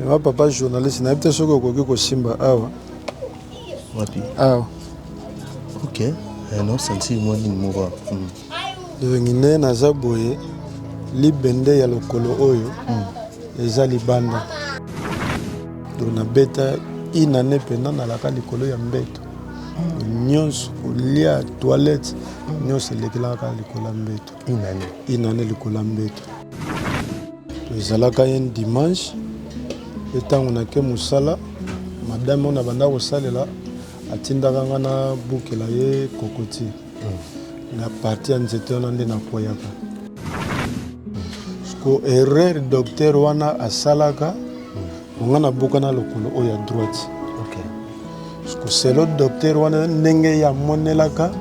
Ma papa journaliste na peut-être soko ko ko simba awa. Wapi? Awa. OK. Non senti moi ni mova. Ngine na zaboye libende ya lokolo oyo. Eza libanda. Donc na beta inane pena na laka likolo ya mbeto. Nyonso lia toilette nyonso lekela ka likolo ya mbeto. Inane likolo ya mbeto. Ezalaka yen dimanche etango na ke musala madame on a banda kosalela atindaka nga na bukela ye kokoti na parti ya nzete wana nde nakweyaka sko erreur docteur wana asalaka nga na buka na lokolo oyo ya droite sko selo docteur wana ndenge ya monelaka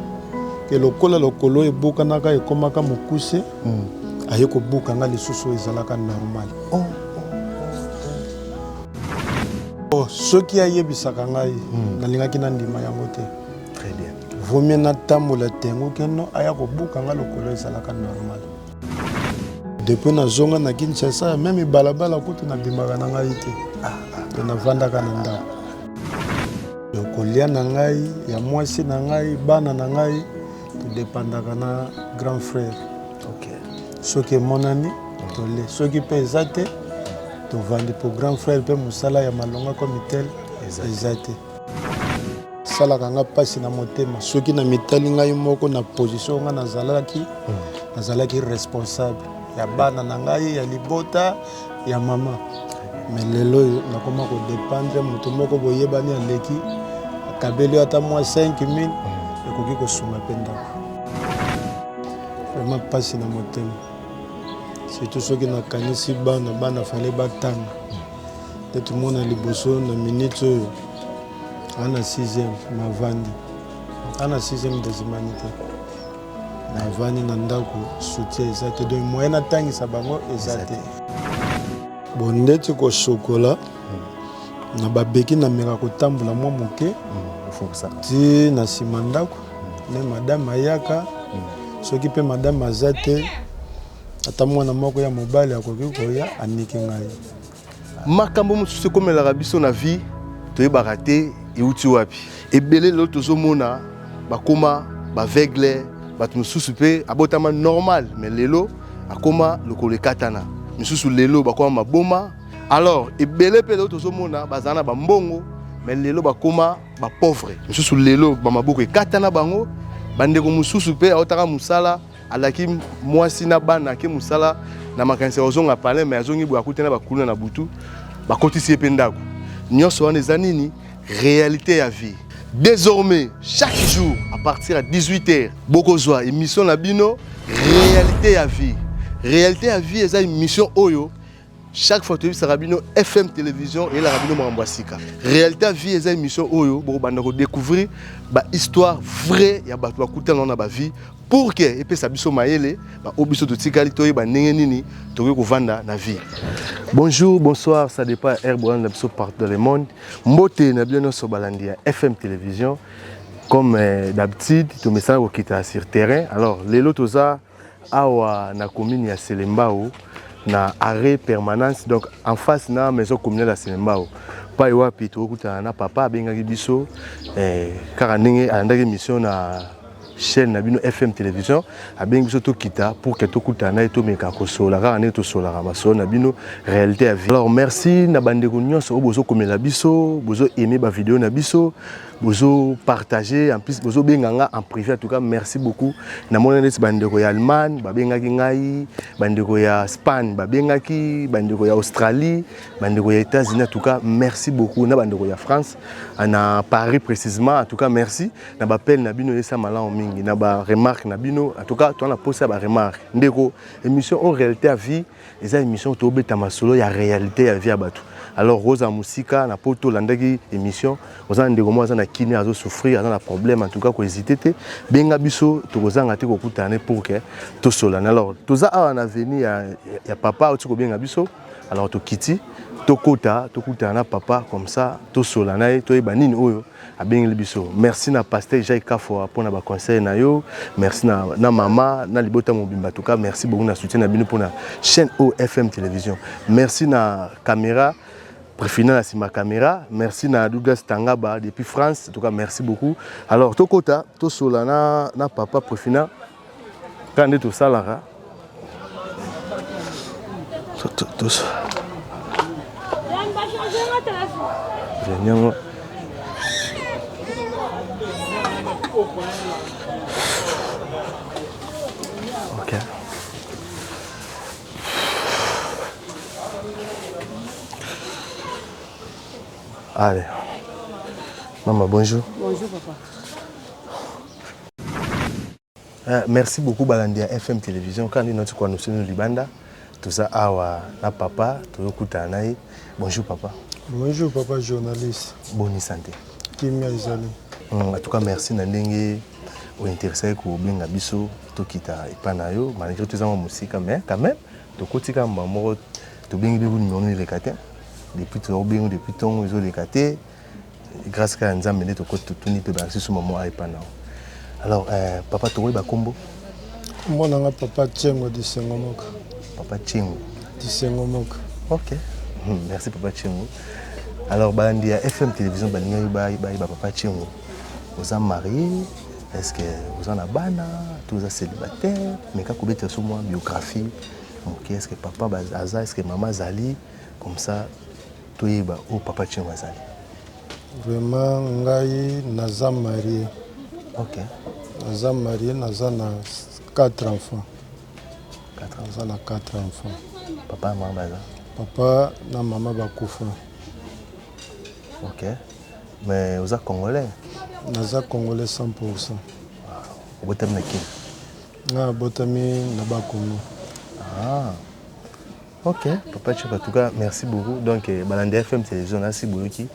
ke lokola lokolo ebukanaka ekomaka mokuse aye kobuka nga lisusu ezalaka normal. Soki ayebisaka ngai nalingaki na ndima yango te. Très bien. Vaut na tambola tengo keno aya kobuka nga lokolo ezalaka normal. Depuis na zonga na Kinshasa même balabala kutu na bimaka na ngai te. To na vandaka na ndako. Yokolia na ngai ya mwasi na ngai bana na ngai to dépendaka na grand frère. Soki monani tole soki pe ezate to vandi pour grand frère pe musala ya malonga comme tel ezate sala kanga pasi na motema soki na mitali ngai moko na position nga nazalaki responsable ya bana na ngai ya libota ya mama mais lelo nakoma ko dépendre mutu moko boyebani aleki akabeli ata moi 5000 ekoki kosunga pe ndako vraiment pasi na motema. Surtout ceux qui n'ont pas si bana fallait battre. Tout le monde a liboso na minute en a 6e na vandi. En a 6e des humanités. Na vandi na ndako soutien exact de moyen atangi sa bango exact. Bon ndeti ko chocolat na babeki na meka ko tambola mo moke. Faut ça. Ti na simandako ne madame ayaka. Soki pe madame azate ata mwana moko ya mobali akoki koya aniki ngai makambo mosusu komelaka biso na vie toyebaka te euti wapi ebele lelo tozomona bakoma baveugle bato mosusu mpe abotama normal mais lelo akoma lokolo ekatana misusu lelo bakoma maboma alors ebele mpe lelo tozomona bazala na bambongo mais lelo bakoma bapauvre misusu lelo bamaboko ekatana bango bandeko mosusu mpe aotaka mosala alaki mwasi na bana ke musala na makanisa ozonga pale mais azongi bo akutena bakulu na butu bakotisi pe ndako nyonso wana eza nini réalité ya vie. Désormais chaque jour à partir à 18h bokozwa émission na bino réalité ya vie. Réalité ya vie eza émission oyo chaque fois tu Rabino FM télévision et la Rabino Mwambasika. Réalité à vie eza émission oyo bo banda ko découvrir ba histoire vraie ya bato bakuta na ba vie pour que et puis ça biso maele ba obiso to tikali to ba ndenge nini to ko vanda na vie. Bonjour, bonsoir, ça dépend Airborne biso partout dans le monde. Mbote na bien so balandi ya FM télévision comme d'habitude to message ko kita sur terrain. Alors lelo toza awa na commune ya Selembao na arrêt permanence donc en face na maison communale ya Selembao. Pa wapi to kuta na papa bengaki biso car ndenge andaki mission na chaîne na bino FM télévision abengi biso to kita pour que to kuta na to meka ko sola car ne to sola ma so na bino réalité à vie. Alors merci na bandeko nyonso obozo komela biso bozo aimer ba vidéo na biso bozo partager en plus bozo benganga en privé en tout cas merci beaucoup na mona neti bandeko ya Allemagne ba bengaki ngai bandeko ya Espagne ba bengaki bandeko ya Australie bandeko ya États-Unis en tout cas merci beaucoup na bandeko ya France na Paris précisément en tout cas merci na ba appel na bino esa mala mingi na ba remarque na bino en tout cas toi na poser ba remarque ndeko émission en réalité à vie eza émission to beta masolo ya réalité ya vie à batu. Alors Rosa Musika na poto landaki émission oza ndeko mo na kini azo souffrir na problème en tout cas ko hésiter te benga biso to kozanga te ko kutane pour que to solana. Alors toza a venir ya papa otiko benga biso alors to kiti to kota to kutana papa comme ça to solana to e banini oyo abengi biso. Merci na pasteur Jai Kafo pour na ba conseil na yo, merci na mama na libota mobimba en tout cas merci beaucoup na soutien na bino pour na chaîne OFM télévision. Merci na caméra préfina na ma caméra. Merci na Douglas Tangaba depuis France. En tout cas, merci beaucoup. Alors, Tokota, Tosola na papa préfina. Quand on est au Salara. Venons. Ok. Allez. Maman, bonjour. Bonjour, papa. Merci beaucoup, Balandia FM Télévision. Quand on est nous sommes Libanda, tout ça, na papa, tout le coup, bonjour, papa. Bonjour, papa, journaliste. Bonne santé. Kimia Izali. En tout cas, merci Nandenge au intéressé pour bien abisso, tout qui t'a épanayo, malgré tout ça, mon musique, mais quand même, tout côté comme maman, tout bien bien nous les catés. Depuis tout bien depuis ton ils ont les catés. Grâce à nous amener tout côté tout ni peut balancer sur maman épana. Alors, papa, tu vois, Bakombo. Moi, je papa Tchengo de Sengomoka. Papa Tchengo. De Sengomoka. Ok. Merci, papa Tchengo. Alors, Balandia FM Télévision, papa Tchengo. Vous êtes marié? Est-ce que vous êtes en bana? Tous êtes célibataires? Mais quand vous êtes sur moi, biographie, ok, est-ce que papa Baza, est-ce que maman Zali? Comme ça, tu es au papa Tchengo Zali. Vraiment, ngai naza marié. Ok. Naza marié, naza na 4 enfants. 4 enfants. Naza na 4 enfants. Papa et maman Baza? Papa na maman bakufa. Ok. Mais vous êtes congolais? Naza congolais 100%. Vous êtes qui? Na botami na bakono. Ah. Ok. Papa Tchengo, en tout cas, merci beaucoup. Donc, Balandia FM Télévision, merci beaucoup.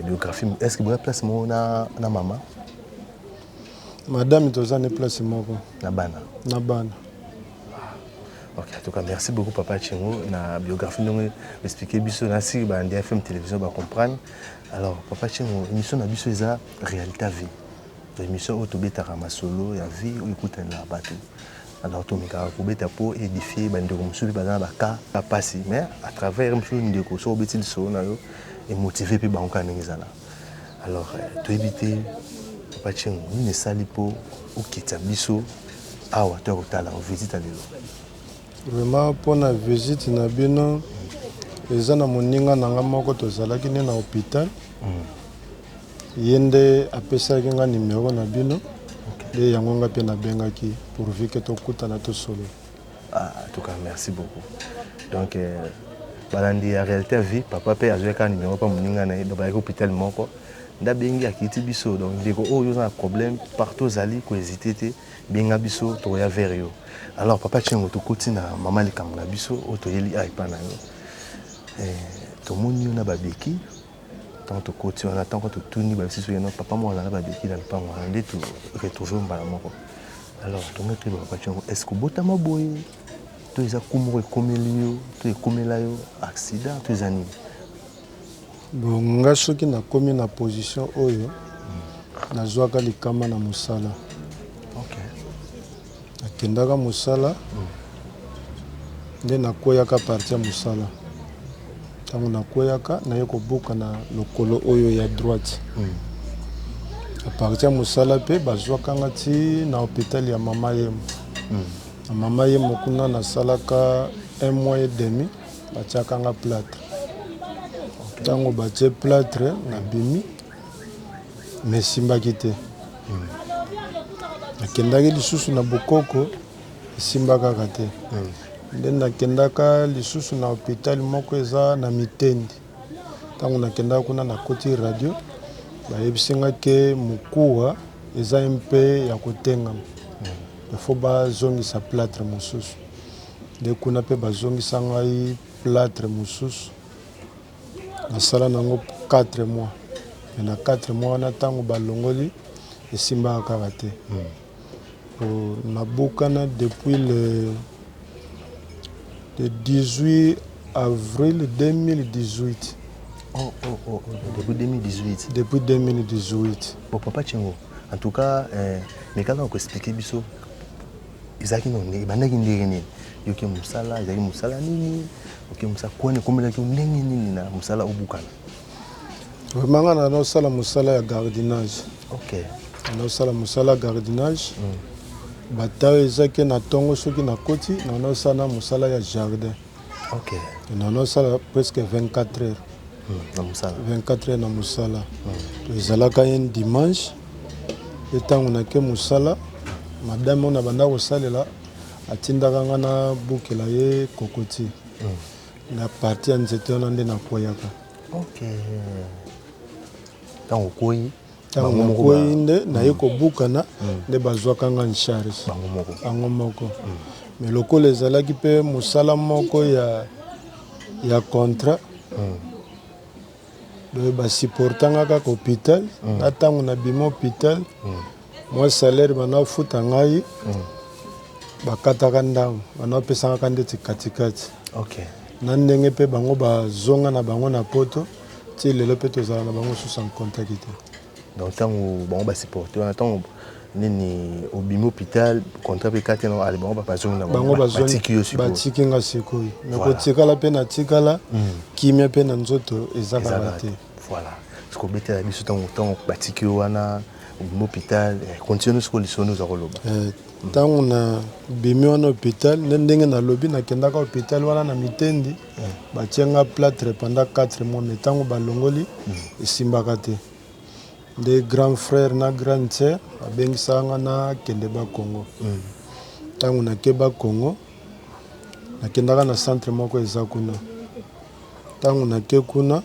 Biographie. Est-ce que vous avez place na maman? Madame Toza ne place moko. Na bana. Na bana. Ok, en tout cas, merci beaucoup, Papa Tchengo. La biographie, nous expliquer biso nasi Balandia FM Télévision, va comprendre. Alors, Papa Tchengo, l'émission na biso eza réalité à vie. L'émission où tu bêta ramasolo, ya vie où écoute la bateau. Alors, tu m'as dit pour édifier, bande musubi bazana baka passer, mais à travers musubi ndeko so beti so na yo et motiver pe banka ngizana. Alors, tu éviter Papa Tchengo, ni ne sali po ou kita biso awa to kotala visite lelo. Vraiment pour la visite na bino eza na moninga nanga moko tozalaki ne na hôpital. Yende apesaki nga numéro na bino. Et yango nga pe na bengaki pourvu que tokutana to solo. Ah, en tout cas, merci beaucoup. Donc, balandi la réalité à vie, papa pe azwe ka numéro pa moninga na do ba hôpital moko. Nda bengi akiti biso donc ndeko oh yo na problème partout zali ko hésiter te benga biso to ya vers yo. Alors papa Tchengo to koti na mama likambo na biso o to yeli ai pa na yo. To moni yo na babeki tant to koti on attend quand to tuni ba biso yo na papa mo na babeki na pa mo ndé to retrouver mbala moko. Alors to mettre papa Tchengo est-ce que botama boye to eza kumo ko komeli yo to e komela yo accident to ezani. Bon, nga soki nakomi na position oyo nazwaka likama na mosala. Ok. Nakendaka mosala nde nakweyaka parti ya mosala. Ntango nakweyaka naye kobuka na lokolo oyo ya droite. A parti ya mosala mpe bazwaka nga ti na hôpital ya mama yemo. Na mama yemo kuna nasalaka 1 mois et demi batiaka nga plâtre. Tango batie plâtre na bimi mais simbaki te. Nakendaki lisusu na bokoko esimbaka te. Nde nakendaka lisusu na hôpital moko eza na Mitendi. Tango nakendaka kuna na koti radio bayebisinga ke mokuwa eza mpe ya kotengama. Ifo bazongisa plâtre mosusu. Nde kuna mpe bazongisa ngai plâtre mosusu. Nasala nango 4 mois. Mais na 4 mois na tango balongoli esimbaka kaka te. Nabukana depuis le 18 avril 2018. Depuis 2018. Depuis 2018. Bon, Papa Tchengo, en tout cas, mais quand on explique biso, ezalaki nini ebandaki ndenge nini yoki mosala ezalaki mosala nini oke mosala koni ekomelaki ndenge nini na mosala obukana vraiment nga naosala mosala ya gardinage. ok naosala mosala ya gardinage bata oyo ezaki na ntongo soki nakoti naosala na mosala ya jardin. ok naosala presque 24 heures na mosala 24 heures na mosala ezalaka ye dimanche etango nake mosala madame oyo na banda kosalela atindaka nga na bukela ye kokoti na parti ya nzete wana nde nakweyaka. ok ntango okwei ntango nakwei nde naye kobukana nde bazwaka nga ncharge bango moko mais lokola ezalaki mpe mosala moko ya contrat basupportanga kaka hôpital na ntango nabima hôpital mwa salaire banaofuta ngai bakataka ndango banaopesangaka ndeti katikati na ndenge mpe bango bazonga na bango na poto ti lelo mpe tozala na bango susu en contact te. donc ntango bango basupporte wana ntango nini obimi hôpital contrat mpe kati na ale bango bazongi na bango batiki nga sikoyo me kotikala mpe natikala kimia mpe na nzoto ezakaka te. voilà siko obetela biso ntango batiki yo wana obimi hôpital continue siko lisoni oza koloba ntango na bimi wana hôpital nde ndenge nalobi nakendaka hôpital wana na mitendi batianga plâtre pendant 4 mois me ntango balongoli esimbaka te nde grand frère na grande sœur abengisaka nga nakende bakongo. ntango nake bakongo nakendaka na centre moko eza kuna ntango nake kuna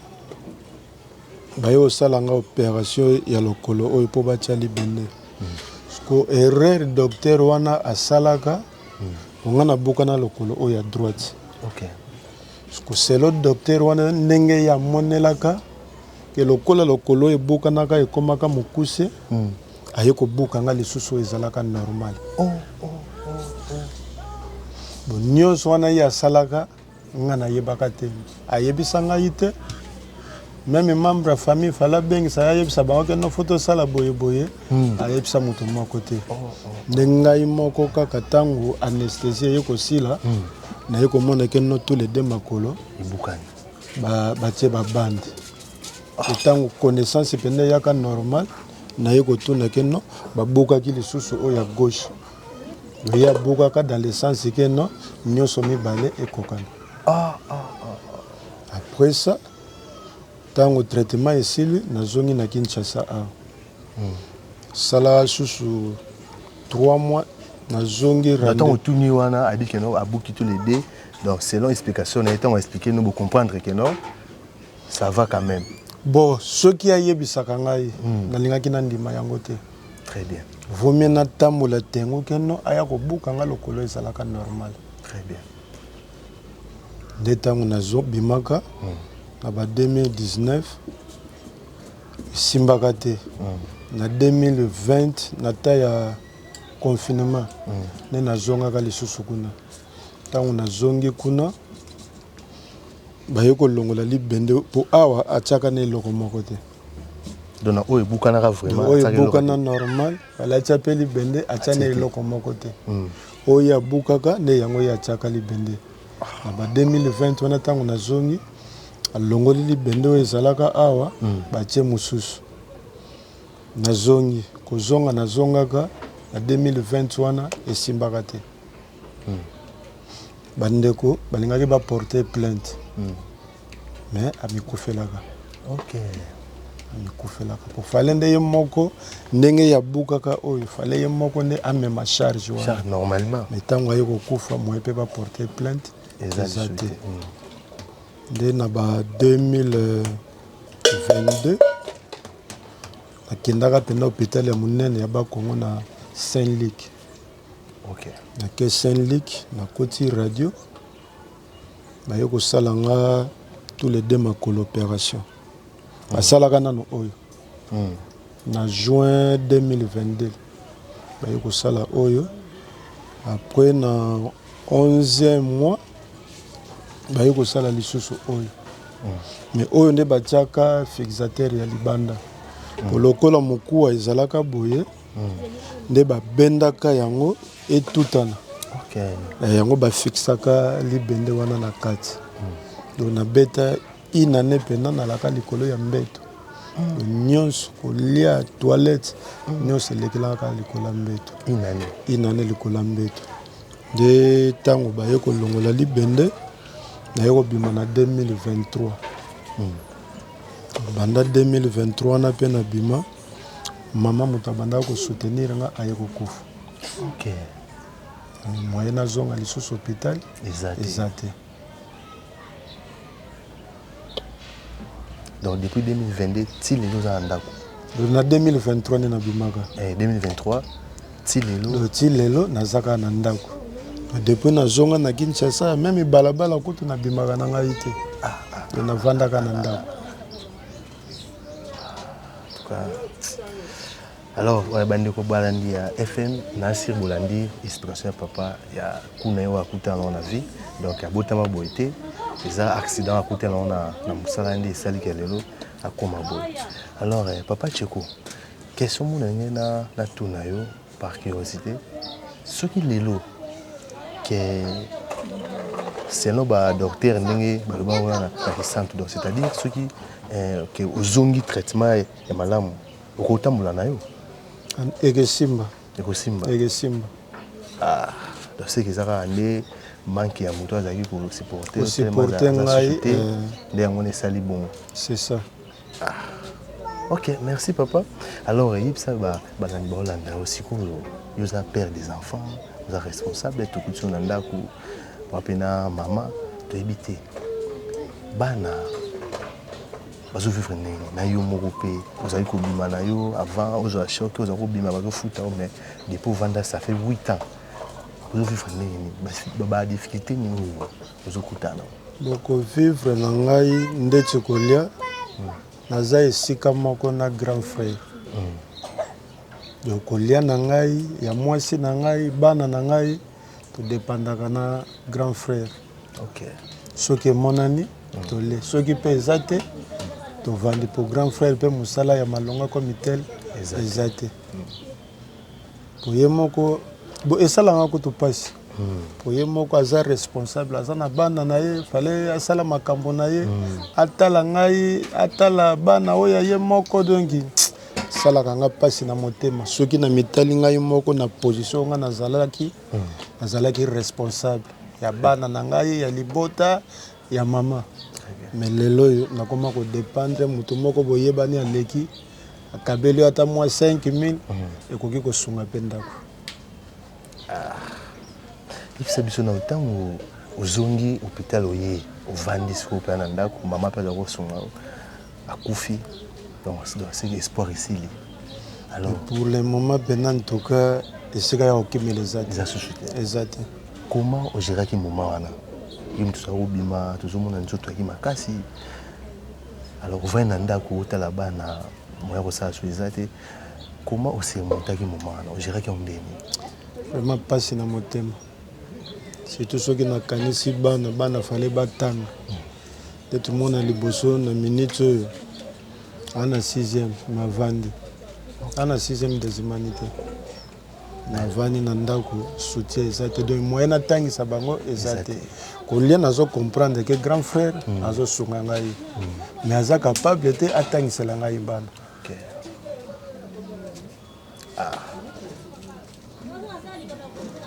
baye kosala nga opération ya lokolo oyo mpo batia libende ko erreur docteur wana asalaka nga nabukana lokolo oyo ya droite ko selo docteur wana ndenge yamonelaka ke lokola lokolo oyo ebukanaka ekomaka mokuse aye kobuka nga lisusu oyo ezalaka normal. bon nyonso wana ye asalaka nga nayebaka te ayebisa ngai te même membre ya famille fala bengisa ayebisa bango ke no foto sala boyeboye ayebisa moto moko te nde ngai moko kaka ntango anesthésie eye kosila naye komona ke no tous les deux makolo batie babandi ntango connaissance pende eyaka normal naye kotuna ke no babukaki lisusu oyo ya gauche oye abukaka dans le sens ke no nyonso mibale ekokana. après ça ntango traitement esili nazongi na Kinshasa awa sala susu 3 mois nazongi ntango otuni wana abi ke no abuki tous les deux donc selon explication na ye ntango expliqué no bocomprendre ke no ça va quand même. bon soki ayebisaka ngai nalingaki na ndima yango te. très bien vomie natambola tengo ke no aya kobuka nga lokolo ezalaka normal. très bien nde ntango nazobimaka na ba 2019 esimbaka te na 2020 na ta ya confinement nde nazongaka lisusu kuna ntango nazongi kuna baye kolongola libende mpo awa atiaka na eloko moko te donc oyo ebukanaka vraiment oyo ebukana normal balatia mpe libende atia na eloko moko te oyo abukaka nde yango ye atiaka libende na ba 2020 wana ntango nazongi alongoli libende oyo ezalaka awa batie mosusu nazongi kozonga nazongaka na 2020 wana esimbaka te bandeko balingaki baporte plainte mais amikufelaka amikufelaka po fale nde ye moko ndenge yabukaka oyo fale ye moko nde amema charge wana normalement mais ntango aye kokufa moye mpe baporte plainte eza te nde na ba 2022 nakendaka mpena hôpital ya monene ya bakongo na Saint-Luc. nake Saint-Luc nakoti radio baye kosala nga tous les deux makolo opération basalaka nano oyo na juin 2022 baye kosala oyo après na 11e mois baye kosala lisusu oyo mais oyo nde batiaka fixateur ya libanda po lokola mokuwa ezalaka boye nde babendaka yango etutana yango bafixaka libende wana na kati donc nabeta inane mpena nalaka likolo ya mbeto nyonso kolia toilette nyonso elekelaka likolo ya mbeto inane likolo ya mbeto nde ntango baye kolongola libende naye kobima na 2023 banda 2023 wana mpe na bima mama moto abandaka kosoutenir nga aye kokufa moye nazonga lisusu hôpital eza te. Donc depuis 2022 ti lelo za ndako na 2023 nde nabimaka 2023 ti lelo nazaka na ndako depuis nazonga na Kinshasa meme balabala kutu nabimaka na ngai te to navandaka na ndako. Alors bandeko balandi ya FM Nasir Bolandi inspiration ya papa ya kuna yo akuta na vie donc abotama boité eza accident akuta na musala ndi esali kelelo akoma boy. Alors papa Tcheko question mona na tuna yo par curiosité ce qui lelo que selon ba docteur ndenge baloba wana na centre donc c'est-à-dire ceux qui que ozongi traitement ya malamu okotambola na yo Egesimba. Donc c'est que ça a amené manque à moto azaki pour supporter ngai on sali bon. C'est ça. OK, merci papa. Alors ça va bazani bolanda aussi ko yo za père des enfants, vous êtes responsable de tout ce nanda ku papena maman to éviter. Bana bazo vivre na yo moko pe ozali kobima na yo avant ozo choqué ozo kobima bazo futa mais depuis vendre ça fait 8 ans ozo vivre ba difficulté ni ozo kutana donc vivre na ngai ndeti kolia naza esika moko na grand frère donc kolia na ngai ya mwasi na ngai bana na ngai to dépendaka na grand frère. OK soki emonani tole soki mpe eza te tovandi pour grand frère mpe mosala ya malonga comme tel eza te poye moko esalanga kutu mpasi poye moko aza responsable aza na bana na ye fale asala makambo na ye atala ngai atala bana oyo ye moko donki salaka nga mpasi na motema soki na mitali ngai moko na position nga nazalaki responsable ya bana na ngai ya libota ya mama. Mais lelo nakoma ko dépendre mutu moko boyebani aleki akabeli ata mwa 5000 ekoki kosunga pe ndako. Ifisa biso na utango ozongi hôpital oye ovandi siko pe na ndako mama pe ko sunga akufi donc c'est espoir ici. Alors pour le moment en tout cas esika ya okimela ezate. Comment on gère qui moment wana tout bima tozomona nzoto ki makasi alors on va na ndako otala bana moya ko sa suizate comment on se monta ki moment on gère ki ondeni vraiment passe na motema surtout soki na kanisi bana fallait batanga de tout monde liboso na minute ana 6e ma vandi ana 6e des humanités na vani na ndako soutien ezate donc moyen atangisa bango ezate kolia nazo comprendre que grand frère azo sunga ngai mais aza capable te atangisela ngai bana.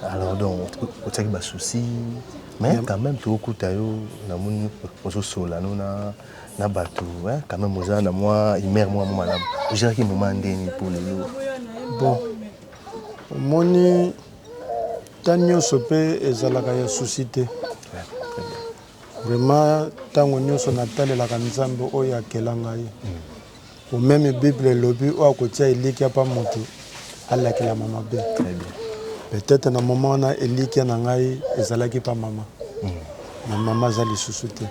Alors donc on tient ba souci mais quand même tu okuta yo na moni ozo sola na bato quand même oza na moi imère moi malamu j'ai qui moment ndeni pour le bon moni tanyo sope ezalaka ya société vraiment tango nyonso natalelaka nzambe oyo akela ngai omeme bible elobi oyo akotia eliki apa moto alakelama mabe. Peut-être na moment wana eliki na ngai ezalaki pa mama na mama aza lisusu te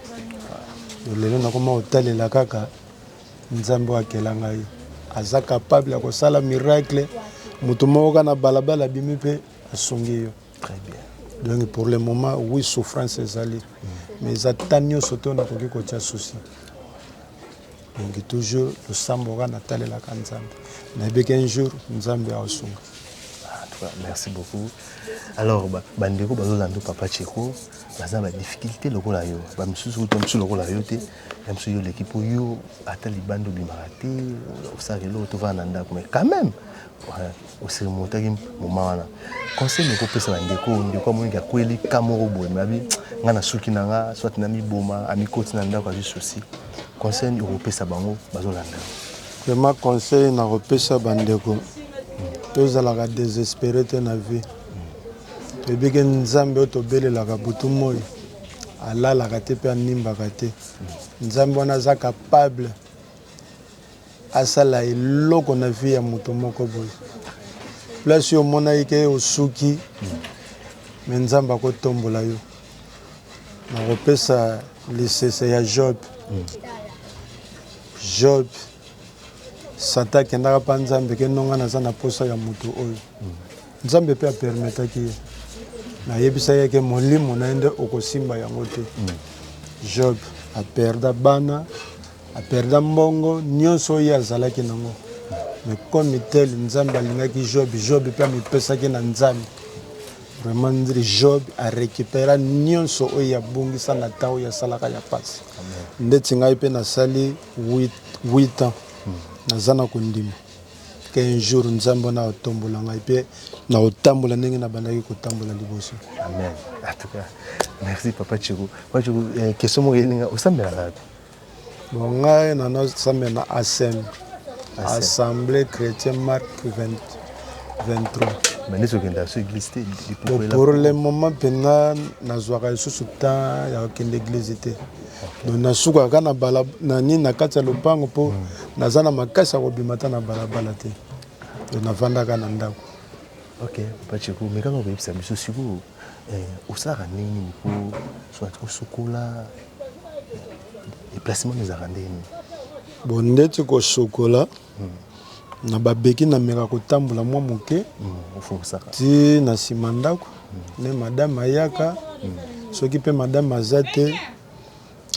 lelo nakoma otalela kaka nzambe oyo akela ngai aza capable ya kosala miracle moto moko kana balabala bimi mpe asungi yo. Très bien. Donc pour le moment oui souffrance ezali mais eza nyonso te nakoki kotia souci donc toujours losambo oka natalelaka nzambe nayebi qu'un jour nzambe aosunga. Merci beaucoup. Alors bandeko bazolanda papa Cheko baza ba difficulté lokola yo ba misusu to misusu lokola yo te ya misusu yo l'équipe yo ata libando bimaraté osakelo to va nanda mais quand même aussi remonter moment wana conseil ko pesa bandeko ndeko mo ngi akweli kamoro boye mabi ngana suki nanga soit na miboma amikoti na ndako azu souci conseil ko pesa bango bazolanda vraiment conseil na kopesa bandeko tozalaka désespéré te na vie ebike nzambe oyo tobelelaka butu moi alalaka te mpe animbaka te nzambe wana aza capable asala eloko na vie ya moto moko boye place oyo omonaki ke osuki me nzambe akotombola yo na kopesa lisese ya Job. Job satan akendaka mpa nzambe ke nonga naza na posa ya moto oyo nzambe mpe apermetaki ye nayebisa ye ke molimo na ye nde okosimba yango te. Job aperda bana aperda mbongo nyonso oyo azalaki nango mais comme tel nzambe alingaki Job mpe amipesaki na nzambe vraiment Job arécupéra nyonso oyo abungisa na ntan oyo asalaka ya pasi ndeti ngai mpe nasali 8 ans naza na kondima ke un jour nzambe na otombola ngai mpe na otambola ndenge na bandaki kotambola liboso. Amen. En tout cas, merci Papa Cheko. Papa Cheko, question mo yelinga osambela na bon ngai na osambela na ASEM Assemblée chrétienne Marc 23. Mais nous sommes dans cette église. Pour le moment, pena nazwaka lisusu temps ya kokende église te. Donc nasukaka na bala na nini na kati ya lopango mpo naza na makasi ya kobima ta na balabala te. Donc navandaka na ndako. Ok, Papa Cheko, mais kaka koyebisa biso sikoyo osalaka nini mpo soit kosukola déplacement ezalaka ndeni? Bon ndeti kosukola na babeki na meka kotambola mwa moke ti na nsima ndako ne madame ayaka soki mpe madame aza te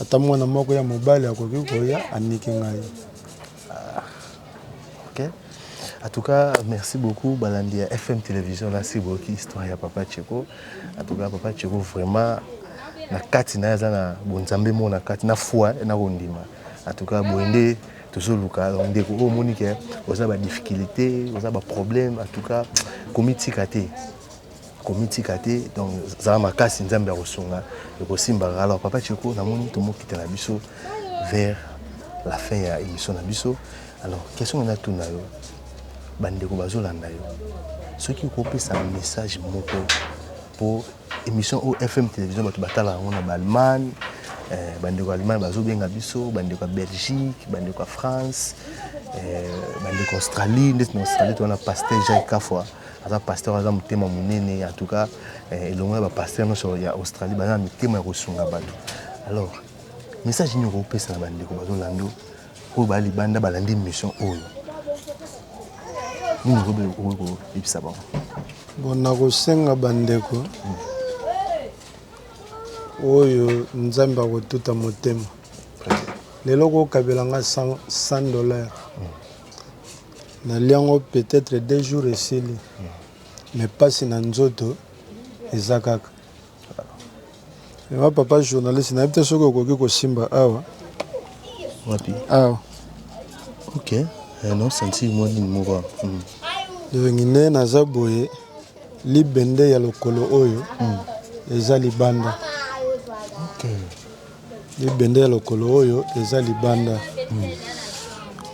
ata mwana moko ya mobali akoki koya aniki ngai. Ok. En tout cas, merci beaucoup Balandia FM Télévision là c'est beaucoup histoire ya Papa Cheko. En tout cas Papa Cheko vraiment na kati na za na bonzambe mo na kati na foi na kondima. En tout cas boende tozoluka ndeko o monike oza ba difficulté oza ba problème en tout cas comité kate donc za makasi nzambe ya kosunga ekosimba. Alors Papa Cheko na moni tomokita na biso vers la fin ya émission na biso. Alors question na tuna yo bandeko bazolanda yo soki kopesa message moko pour émission au FM Télévision bato batala ngo na Allemagne bandeko Allemagne bazobenga biso bandeko Belgique bandeko France bandeko Australie ndeti na Australie to na pasteur Jacques Kafwa aza pasteur aza mutema munene en tout cas elongo ya ba pasteur no so ya Australie bana mitema ya kosunga bato. Alors message ni kopesa na bandeko bazolanda ko bali banda balandi mission oyo ni ngobe ko ibisa ba bon na kosenga bandeko oyo nzambe akotuta motema lelo kokabelanga $100 na liango peut-être 2 jours esili mais pasi na nzoto eza kaka ema papa journaliste na yebite soki okoki kosimba awa wapi awa ok non senti moi ni moko devengi nde naza boye libende ya lokolo oyo eza libanda. Libende ya lokolo oyo eza libanda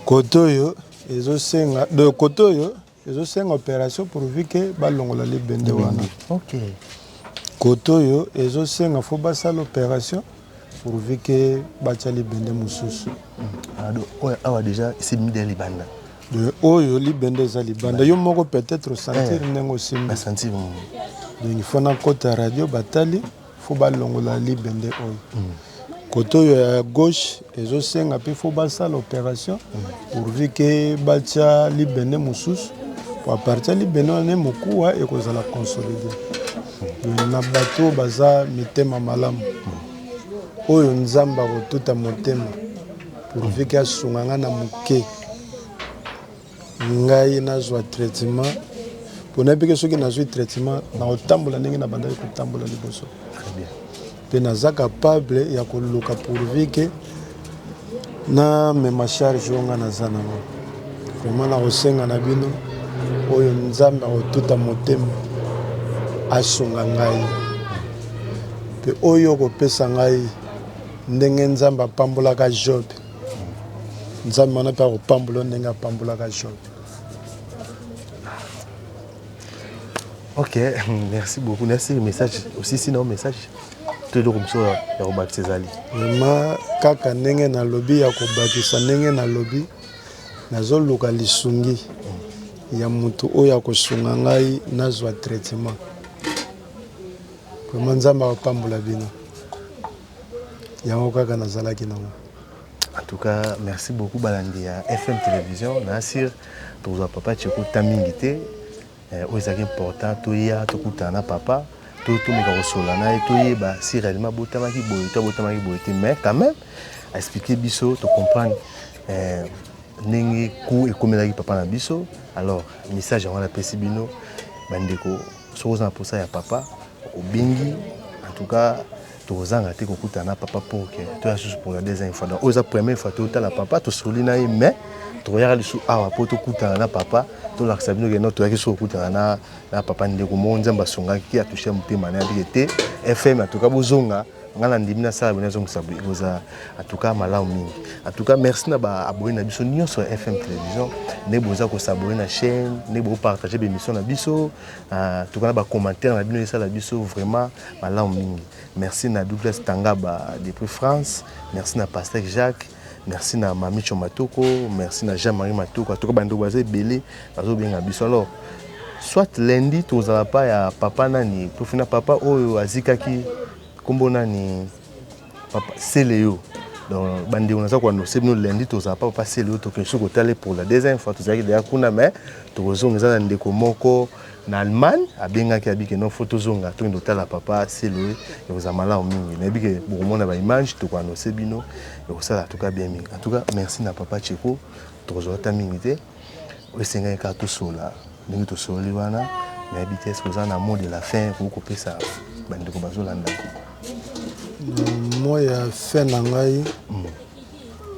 koto oyo ezosenga de koto oyo ezosenga opération pourvu que balongola libende wana. Ok. Koto oyo ezosenga fo basala opération pourvu que batia libende mosusu. Awa déjà c'est mis dans libanda. De oyo libende eza libanda yo moko peut-être sentir ndenge osimba sentir donc il faut na kota radio batali fo balongola libende oyo. Koto ya gauche ezosenga pe fo basala opération pourvu que batia libende mosusu pour à partir libende wana mokuwa ekozala consolider na bato baza mitema malamu oyo nzamba kotuta motema pourvu que asunganga na moke ngai nazwa traitement pour n'importe ce qui n'a pas traitement dans le tambour la n'engina bandai ko tambour la liboso Très bien. pe naza capable ya ko luka pourvu que na me ma charge onga naza nango vraiment na kosenga na bino oyo nzambe akotuta motema asunga ngai pe oyo kopesa ngai ndenge nzambe apambolaka Job nzambe wana mpe akopambola ndenge apambolaka Job. Ok, merci beaucoup. Merci le message. Aussi, sinon, message. Tout le monde a remarqué ses alliés. Vraiment, kaka ndenge na lobby ya kobakisa ndenge na lobby nazoluka lisungi ya mutu oyo akosunga ngai nazwa traitement. Vraiment nzambe akopambola bino. Yango kaka nazalaki nango. En tout cas, merci beaucoup Balandi à FM Télévision. Nassir, pour vous papa, tu écoutes ta mingité. C'est important, tu y as tout papa, tout me carosolana et tu y bah si réellement botamaki boité, mais quand même expliquer biso, tu comprends n'engue coup et comme il a papa na biso. Alors message avant la pesibino, bandeko, chose pour ça ya papa, au bingi, en tout cas. Tu as raté papa pour que tu as pour la deuxième fois. Donc, la première fois, tu as papa, tu as souligné, mais tu regardes sur ah pour tu as papa, tu as accepté que tu as sur papa ndeko monza basonga qui a touché mon thème manabité FM en tout cas bozonga ngala ndimina sala bonazo musabuza en tout cas malamu mingi. En tout cas merci na ba abonné na biso sur FM Télévision ne boza ko s'abonner na chaîne ne bo partager l'émission na biso en tout cas ba commentaire na bino ça la biso vraiment malamu mingi. Merci na Douglas Tangaba depuis France, merci na Pasteur Jacques, merci na Mami Chomatoko, merci na Jean-Marie Matoko, en tout cas bando bazé belé bazo bien biso. Alors soit lundi tu n'as pas ya papa nani pour finir papa oyo azikaki kombo nani papa Céléo donc bandi on a ça quoi nous c'est nous lundi tu n'as pas papa Céléo to quelque chose que pour la deuxième fois tu sais qu'il y a kuna mais tu ozonga za ndeko moko na Allemagne abengaki abiki non photo zonga to ndo tala papa Céléo et vous amala mingi na biki pour mona ba image to kwa no sebino et ça en tout cas bien mingi en tout cas merci na papa Cheko to ozota mingi te o senga ka to sola nous tous soli wana mais habiter ce que na mot de la fin pour couper ça bandeko bazolanda moi ya fin na ngai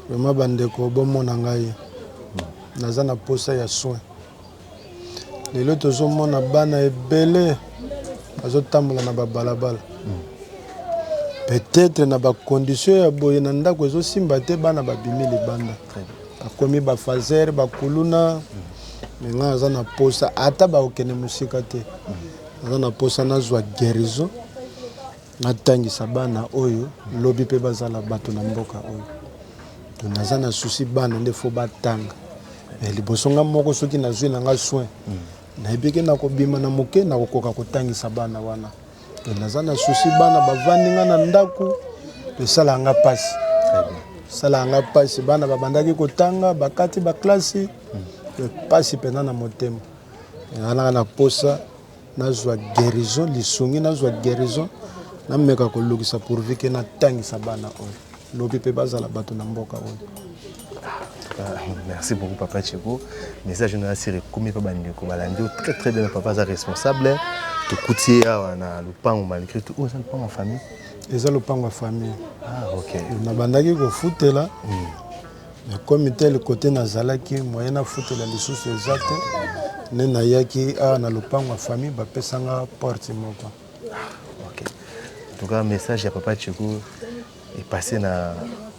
vraiment bandeko bomona ngai naza na posa ya soin lelo tozomona bana ebele bazotambola na babalabala peut-être na bacondition ya boye na ndako ezosimba te bana babimi libanda bakomi bafazer bakuluna mais nga aza na posa ata baokende mosika te aza na posa nazwa guérison natangisa bana oyo lobi mpe bazala bato na mboka oyo to naza na susi bana nde fo batanga mais liboso nga moko soki nazwi na nga soin nayebiki nakobima na moke nakokoka kotangisa bana wana to naza na susi bana bavandi nga na ndako tosala nga pasi sala nga pasi bana babandaki kotanga bakati baklasi pasi pena na motema nanga na posa nazwa guérison lisungi nazwa guérison nameka kolukisa pourvu ke natangisa bana oyo lobi mpe bazala bato na mboka oyo. Merci beaucoup papa Cheko. Message na siri komi pa bandeko balandi très très bien papa za responsable to koutier na lupango malgré tout ça lupango en famille eza lupango en famille. Ah OK. Na bandaki ko futela mais comme tel côté nazalaki moyen na futela lisusu ezate ne na yaki na lupango en famille ba pesanga porte moko. OK. En tout cas message ya papa Cheko est passé na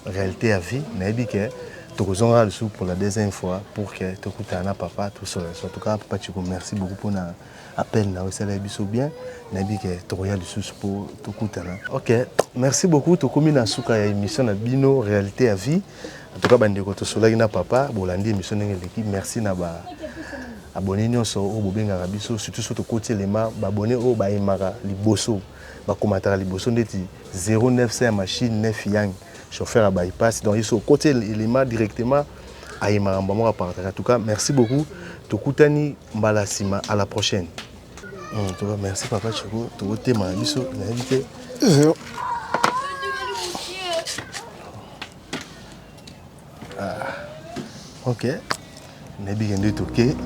réalité à vie na bike tokozonga le sou pour la deuxième fois pour que tokutana papa tout seul. En tout cas papa Cheko merci beaucoup pour na appel na osala biso bien na bike tokoya le sou pour tokutana. OK, merci beaucoup tokomi na suka ya émission na bino réalité à vie. En tout cas bandeko tosolaki na papa bolandi émission l'équipe merci na ba abonné nyonso o bobenga biso surtout surtout côté lema ba abonné o ba imara liboso ba commentaire liboso ndeti 095 machine 9 yang chauffeur à bypass donc ils sont côté lema directement à imara mbamo partager. En tout cas merci beaucoup tokutani mbalasima à la prochaine. En tout cas merci papa Cheko to tema biso na invité. OK. Nabi ngende toke.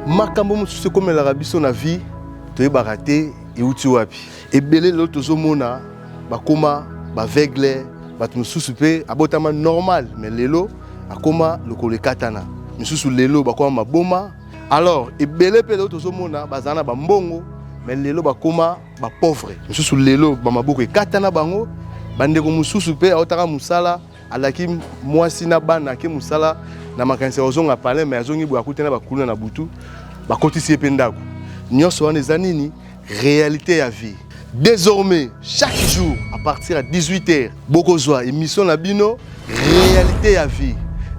makambo mosusu ekomelaka biso na vie toyebaka te euti wapi. Ebele lelo tozomona bakoma baveugle, bato mosusu mpe abotama normal, mais lelo akoma lokolo ekatana, misusu lelo bakoma maboma. Alors ebele mpe lelo tozomona bazala na bambongo, mais lelo bakoma bapauvre, misusu lelo bamaboko ekatana bango. Bandeko mosusu mpe aotaka musala alaki mwasi na bana ke musala na makanisa ozonga palais, mais azongi bo akutana bakulu na butu bakotisi epe ndako. Nyonso wana eza nini? Réalité ya vie. Désormais, chaque jour, à partir de 18h, bokozwa émission na bino, réalité à vie.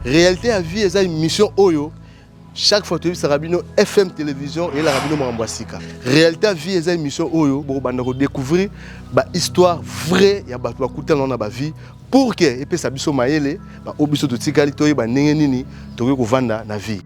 Réalité à vie, c'est une émission Oyo. Chaque fois que tu as bino FM télévision et la rabino Marambasika. Réalité à vie, c'est une émission Oyo. Bon, on découvrir ba histoire vraie ya ba kuta na ba vie pour que et puis ça biso maele ba obiso to tikali to ba nenge nini to ko vanda na vie.